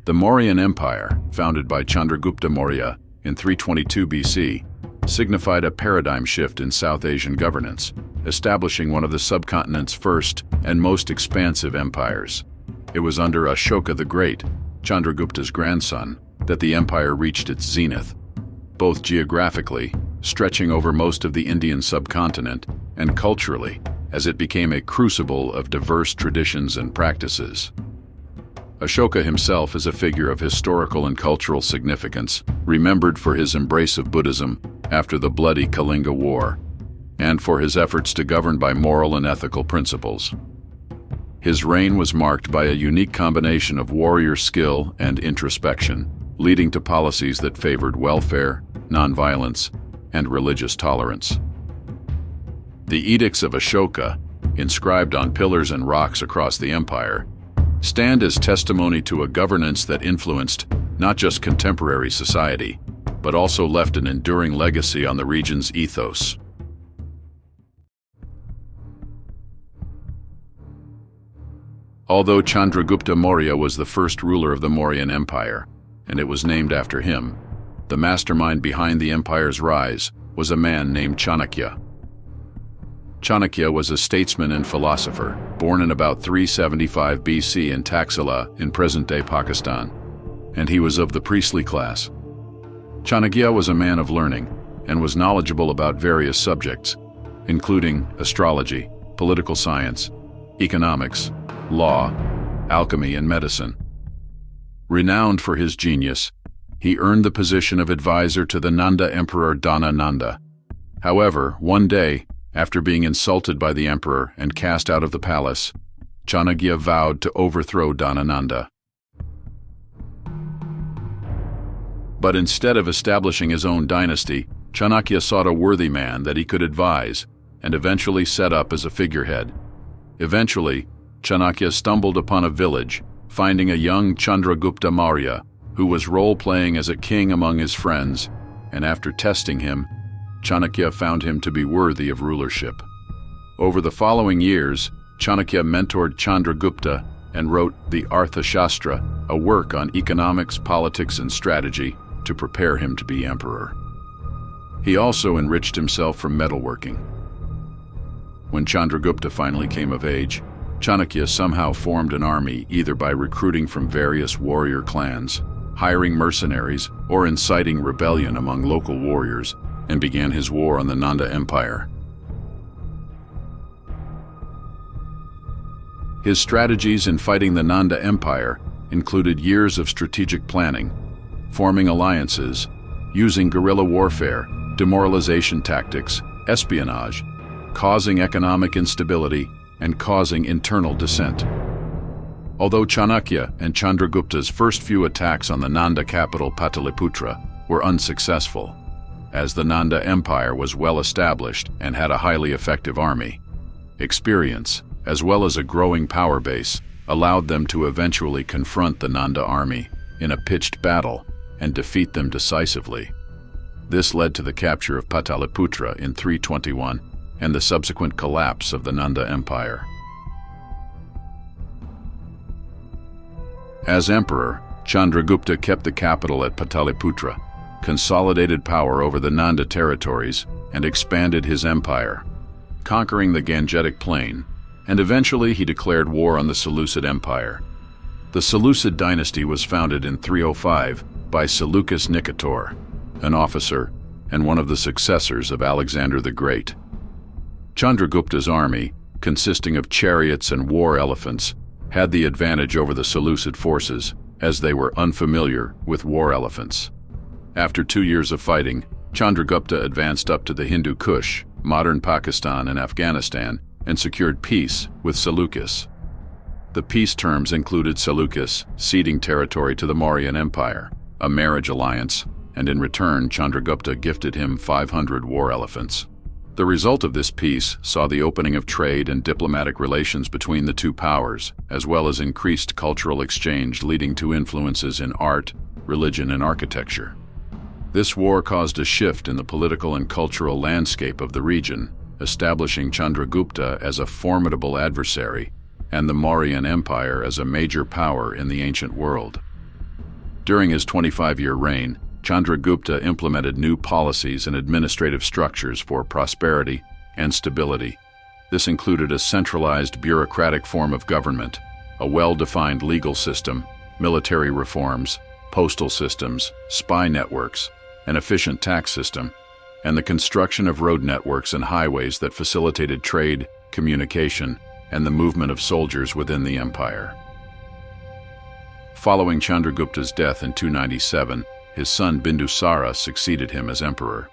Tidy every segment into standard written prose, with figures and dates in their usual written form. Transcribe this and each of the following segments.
The Mauryan Empire, founded by Chandragupta Maurya in 322 BC, signified a paradigm shift in South Asian governance, establishing one of the subcontinent's first and most expansive empires. It was under Ashoka the Great, Chandragupta's grandson, that the empire reached its zenith, both geographically, stretching over most of the Indian subcontinent, and culturally, as it became a crucible of diverse traditions and practices. Ashoka himself is a figure of historical and cultural significance, remembered for his embrace of Buddhism after the bloody Kalinga War, and for his efforts to govern by moral and ethical principles. His reign was marked by a unique combination of warrior skill and introspection, leading to policies that favored welfare, nonviolence, and religious tolerance. The edicts of Ashoka, inscribed on pillars and rocks across the empire, stand as testimony to a governance that influenced not just contemporary society, but also left an enduring legacy on the region's ethos. Although Chandragupta Maurya was the first ruler of the Mauryan Empire, and it was named after him, the mastermind behind the empire's rise was a man named Chanakya. Chanakya was a statesman and philosopher, born in about 375 BC in Taxila in present-day Pakistan, and he was of the priestly class. Chanakya was a man of learning and was knowledgeable about various subjects, including astrology, political science, economics, law, alchemy, and medicine. Renowned for his genius, he earned the position of advisor to the Nanda Emperor Nanda. However, one day, after being insulted by the emperor and cast out of the palace, Chanakya vowed to overthrow Nanda. But instead of establishing his own dynasty, Chanakya sought a worthy man that he could advise and eventually set up as a figurehead. Eventually, Chanakya stumbled upon a village, finding a young Chandragupta Maurya, who was role-playing as a king among his friends, and after testing him, Chanakya found him to be worthy of rulership. Over the following years, Chanakya mentored Chandragupta and wrote the Arthashastra, a work on economics, politics, and strategy, to prepare him to be emperor. He also enriched himself from metalworking. When Chandragupta finally came of age, Chanakya somehow formed an army either by recruiting from various warrior clans, hiring mercenaries, or inciting rebellion among local warriors, and began his war on the Nanda Empire. His strategies in fighting the Nanda Empire included years of strategic planning, forming alliances, using guerrilla warfare, demoralization tactics, espionage, causing economic instability, and causing internal dissent. Although Chanakya and Chandragupta's first few attacks on the Nanda capital Pataliputra were unsuccessful, as the Nanda Empire was well established and had a highly effective army, experience, as well as a growing power base, allowed them to eventually confront the Nanda army in a pitched battle and defeat them decisively. This led to the capture of Pataliputra in 321 and the subsequent collapse of the Nanda Empire. As emperor, Chandragupta kept the capital at Pataliputra, consolidated power over the Nanda territories, and expanded his empire, conquering the Gangetic Plain, and eventually he declared war on the Seleucid Empire. The Seleucid dynasty was founded in 305 by Seleucus Nicator, an officer and one of the successors of Alexander the Great. Chandragupta's army, consisting of chariots and war elephants, had the advantage over the Seleucid forces, as they were unfamiliar with war elephants. After 2 years of fighting, Chandragupta advanced up to the Hindu Kush, modern Pakistan and Afghanistan, and secured peace with Seleucus. The peace terms included Seleucus ceding territory to the Mauryan Empire, a marriage alliance, and in return Chandragupta gifted him 500 war elephants. The result of this peace saw the opening of trade and diplomatic relations between the two powers, as well as increased cultural exchange leading to influences in art, religion, and architecture. This war caused a shift in the political and cultural landscape of the region, establishing Chandragupta as a formidable adversary and the Mauryan Empire as a major power in the ancient world. During his 25-year reign, Chandragupta implemented new policies and administrative structures for prosperity and stability. This included a centralized bureaucratic form of government, a well-defined legal system, military reforms, postal systems, spy networks, an efficient tax system, and the construction of road networks and highways that facilitated trade, communication, and the movement of soldiers within the empire. Following Chandragupta's death in 297, his son Bindusara succeeded him as emperor.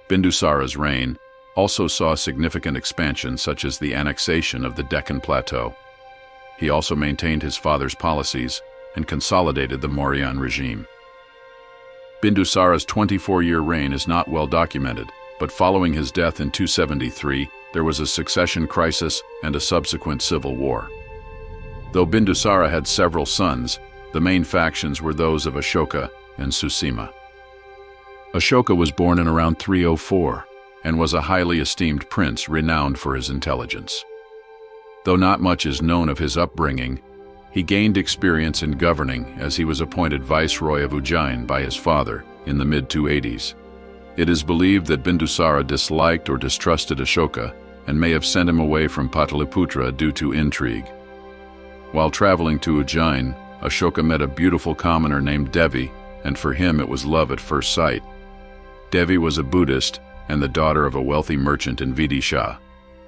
Bindusara's reign also saw significant expansion, such as the annexation of the Deccan Plateau. He also maintained his father's policies and consolidated the Mauryan regime. Bindusara's 24-year reign is not well documented, but following his death in 273, there was a succession crisis and a subsequent civil war. Though Bindusara had several sons, the main factions were those of Ashoka and Susima. Ashoka was born in around 304 and was a highly esteemed prince renowned for his intelligence. Though not much is known of his upbringing, he gained experience in governing as he was appointed viceroy of Ujjain by his father in the mid-280s. It is believed that Bindusara disliked or distrusted Ashoka and may have sent him away from Pataliputra due to intrigue. While traveling to Ujjain, Ashoka met a beautiful commoner named Devi, and for him it was love at first sight. Devi was a Buddhist and the daughter of a wealthy merchant in Vidisha.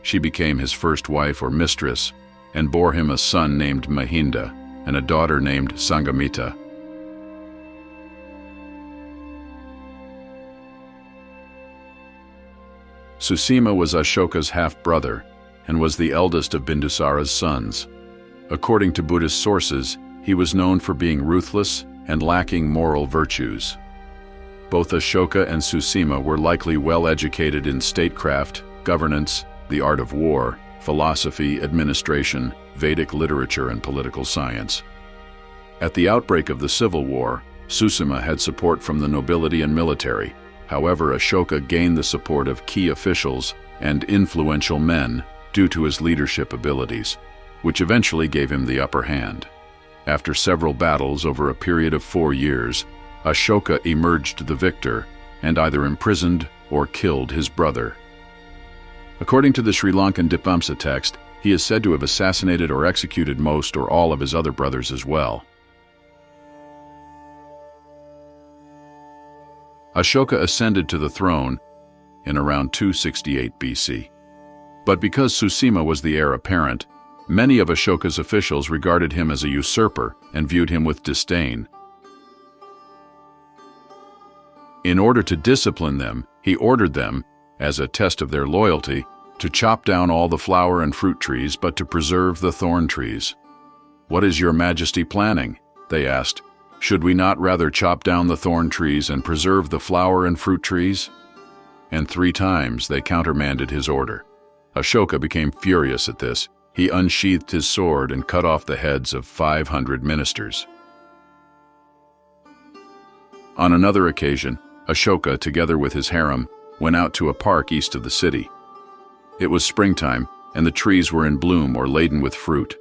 She became his first wife or mistress and bore him a son named Mahinda and a daughter named Sangamita. Susima was Ashoka's half-brother and was the eldest of Bindusara's sons. According to Buddhist sources, he was known for being ruthless and lacking moral virtues. Both Ashoka and Susima were likely well-educated in statecraft, governance, the art of war, philosophy, administration, Vedic literature, and political science. At the outbreak of the civil war, Susima had support from the nobility and military. However, Ashoka gained the support of key officials and influential men due to his leadership abilities, which eventually gave him the upper hand. After several battles over a period of 4 years, Ashoka emerged the victor and either imprisoned or killed his brother. According to the Sri Lankan Dipamsa text, he is said to have assassinated or executed most or all of his other brothers as well. Ashoka ascended to the throne in around 268 BC. But because Susima was the heir apparent, many of Ashoka's officials regarded him as a usurper and viewed him with disdain. In order to discipline them, he ordered them, as a test of their loyalty, to chop down all the flower and fruit trees but to preserve the thorn trees. "What is your majesty planning?" they asked. "Should we not rather chop down the thorn trees and preserve the flower and fruit trees?" And 3 times they countermanded his order. Ashoka became furious at this. He unsheathed his sword and cut off the heads of 500 ministers. On another occasion, Ashoka, together with his harem, went out to a park east of the city. It was springtime, and the trees were in bloom or laden with fruit.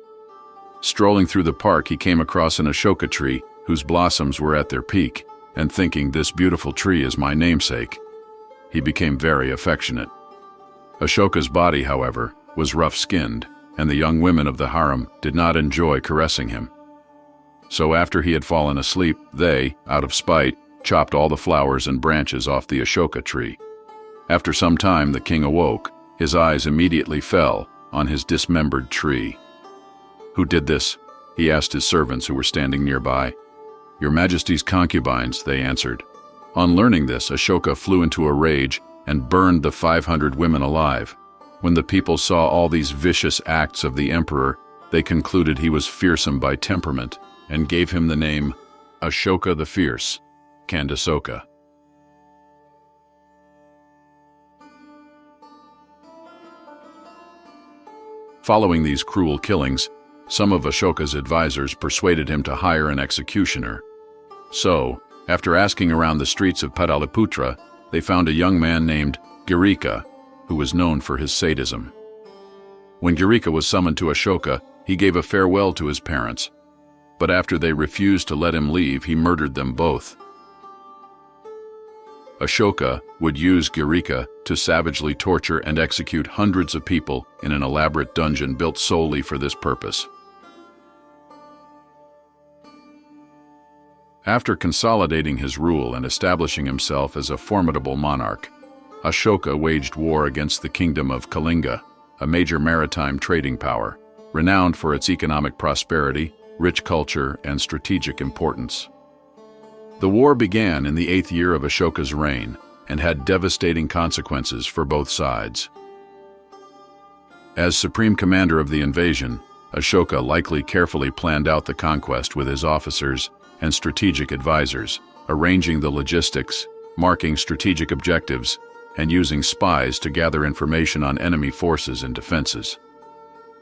Strolling through the park, he came across an Ashoka tree whose blossoms were at their peak, and thinking, "This beautiful tree is my namesake," he became very affectionate. Ashoka's body, however, was rough-skinned, and the young women of the harem did not enjoy caressing him. So after he had fallen asleep, they, out of spite, chopped all the flowers and branches off the Ashoka tree. After some time, the king awoke. His eyes immediately fell on his dismembered tree. "Who did this?" he asked his servants who were standing nearby. "Your Majesty's concubines," they answered. On learning this, Ashoka flew into a rage and burned the 500 women alive. When the people saw all these vicious acts of the emperor, they concluded he was fearsome by temperament and gave him the name Ashoka the Fierce, Kandasoka. Following these cruel killings, some of Ashoka's advisors persuaded him to hire an executioner. So, after asking around the streets of Pataliputra, they found a young man named Girika, who was known for his sadism. When Girika was summoned to Ashoka, he gave a farewell to his parents. but after they refused to let him leave, he murdered them both. Ashoka would use Girika to savagely torture and execute hundreds of people in an elaborate dungeon built solely for this purpose. After consolidating his rule and establishing himself as a formidable monarch, Ashoka waged war against the kingdom of Kalinga, a major maritime trading power, renowned for its economic prosperity, rich culture, and strategic importance. The war began in the 8th year of Ashoka's reign and had devastating consequences for both sides. As supreme commander of the invasion, Ashoka likely carefully planned out the conquest with his officers and strategic advisors, arranging the logistics, marking strategic objectives, and using spies to gather information on enemy forces and defenses.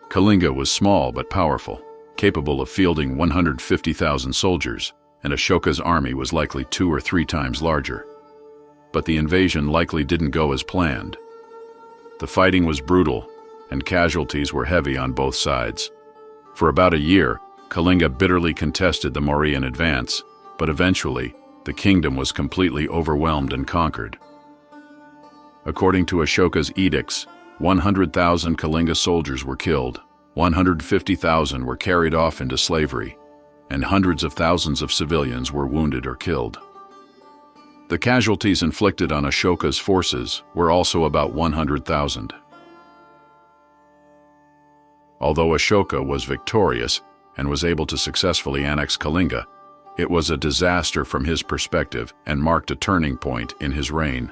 Kalinga was small but powerful, capable of fielding 150,000 soldiers, and Ashoka's army was likely 2 or 3 times larger. But the invasion likely didn't go as planned. The fighting was brutal, and casualties were heavy on both sides. For about a year, Kalinga bitterly contested the Mauryan advance, but eventually, the kingdom was completely overwhelmed and conquered. According to Ashoka's edicts, 100,000 Kalinga soldiers were killed, 150,000 were carried off into slavery, and hundreds of thousands of civilians were wounded or killed. The casualties inflicted on Ashoka's forces were also about 100,000. Although Ashoka was victorious and was able to successfully annex Kalinga, it was a disaster from his perspective and marked a turning point in his reign.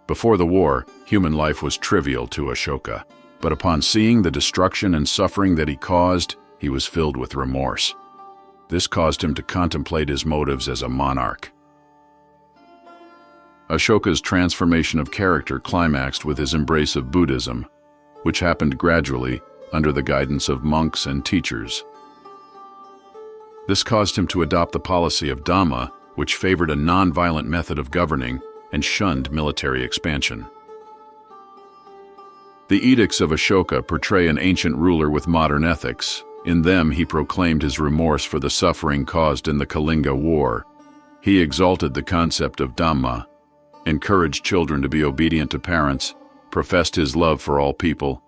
Before the war, human life was trivial to Ashoka, but upon seeing the destruction and suffering that he caused, he was filled with remorse. This caused him to contemplate his motives as a monarch. Ashoka's transformation of character climaxed with his embrace of Buddhism, which happened gradually under the guidance of monks and teachers. This caused him to adopt the policy of Dhamma, which favored a non-violent method of governing and shunned military expansion. The edicts of Ashoka portray an ancient ruler with modern ethics. In them, he proclaimed his remorse for the suffering caused in the Kalinga War. He exalted the concept of Dhamma, encouraged children to be obedient to parents, professed his love for all people,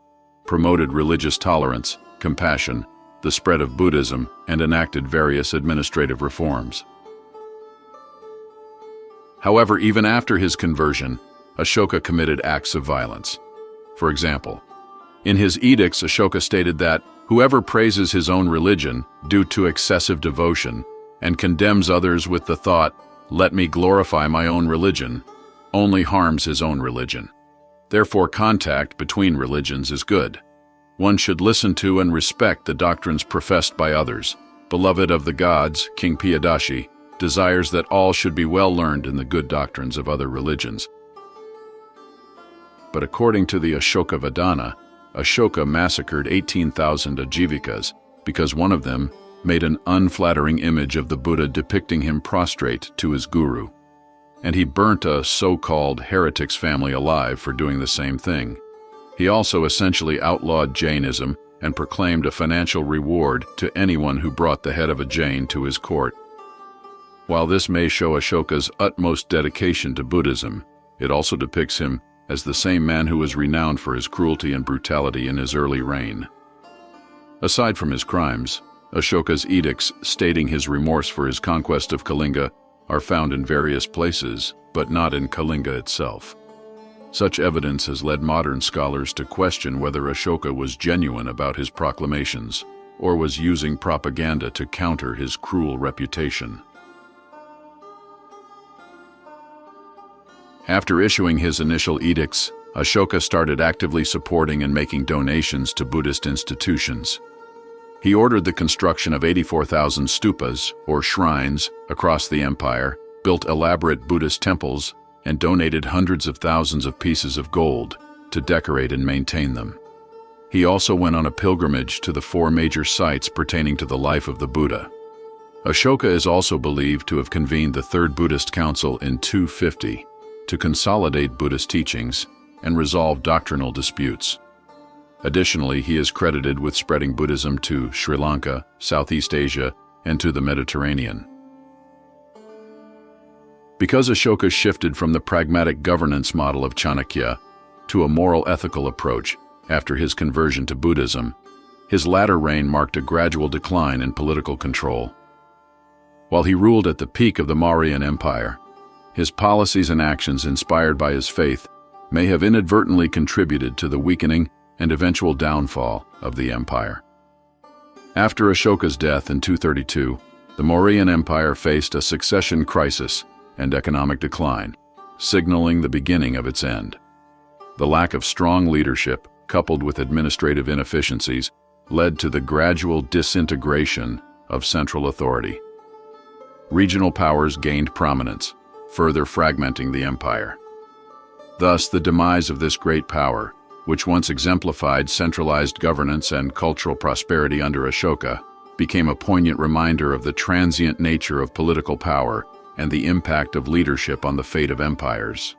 promoted religious tolerance, compassion, the spread of Buddhism, and enacted various administrative reforms. However, even after his conversion, Ashoka committed acts of violence. For example, in his edicts, Ashoka stated that whoever praises his own religion due to excessive devotion and condemns others with the thought, "Let me glorify my own religion," only harms his own religion. Therefore, contact between religions is good. One should listen to and respect the doctrines professed by others. Beloved of the gods, King Piyadashi desires that all should be well learned in the good doctrines of other religions. But according to the Ashokavadana, Ashoka massacred 18,000 Ajivikas because one of them made an unflattering image of the Buddha depicting him prostrate to his guru. And he burnt a so-called heretic's family alive for doing the same thing. He also essentially outlawed Jainism and proclaimed a financial reward to anyone who brought the head of a Jain to his court. While this may show Ashoka's utmost dedication to Buddhism, it also depicts him as the same man who was renowned for his cruelty and brutality in his early reign. Aside from his crimes, Ashoka's edicts stating his remorse for his conquest of Kalinga are found in various places, but not in Kalinga itself. Such evidence has led modern scholars to question whether Ashoka was genuine about his proclamations or was using propaganda to counter his cruel reputation. After issuing his initial edicts, Ashoka started actively supporting and making donations to Buddhist institutions. He ordered the construction of 84,000 stupas, or shrines, across the empire, built elaborate Buddhist temples, and donated hundreds of thousands of pieces of gold to decorate and maintain them. He also went on a pilgrimage to the 4 major sites pertaining to the life of the Buddha. Ashoka is also believed to have convened the Third Buddhist Council in 250 to consolidate Buddhist teachings and resolve doctrinal disputes. Additionally, he is credited with spreading Buddhism to Sri Lanka, Southeast Asia, and to the Mediterranean. Because Ashoka shifted from the pragmatic governance model of Chanakya to a moral ethical approach after his conversion to Buddhism, his latter reign marked a gradual decline in political control. While he ruled at the peak of the Mauryan Empire, his policies and actions inspired by his faith may have inadvertently contributed to the weakening and eventual downfall of the empire. After Ashoka's death in 232, the Mauryan Empire faced a succession crisis and economic decline, signaling the beginning of its end. The lack of strong leadership, coupled with administrative inefficiencies, led to the gradual disintegration of central authority. Regional powers gained prominence, further fragmenting the empire. Thus, the demise of this great power, which once exemplified centralized governance and cultural prosperity under Ashoka, became a poignant reminder of the transient nature of political power and the impact of leadership on the fate of empires.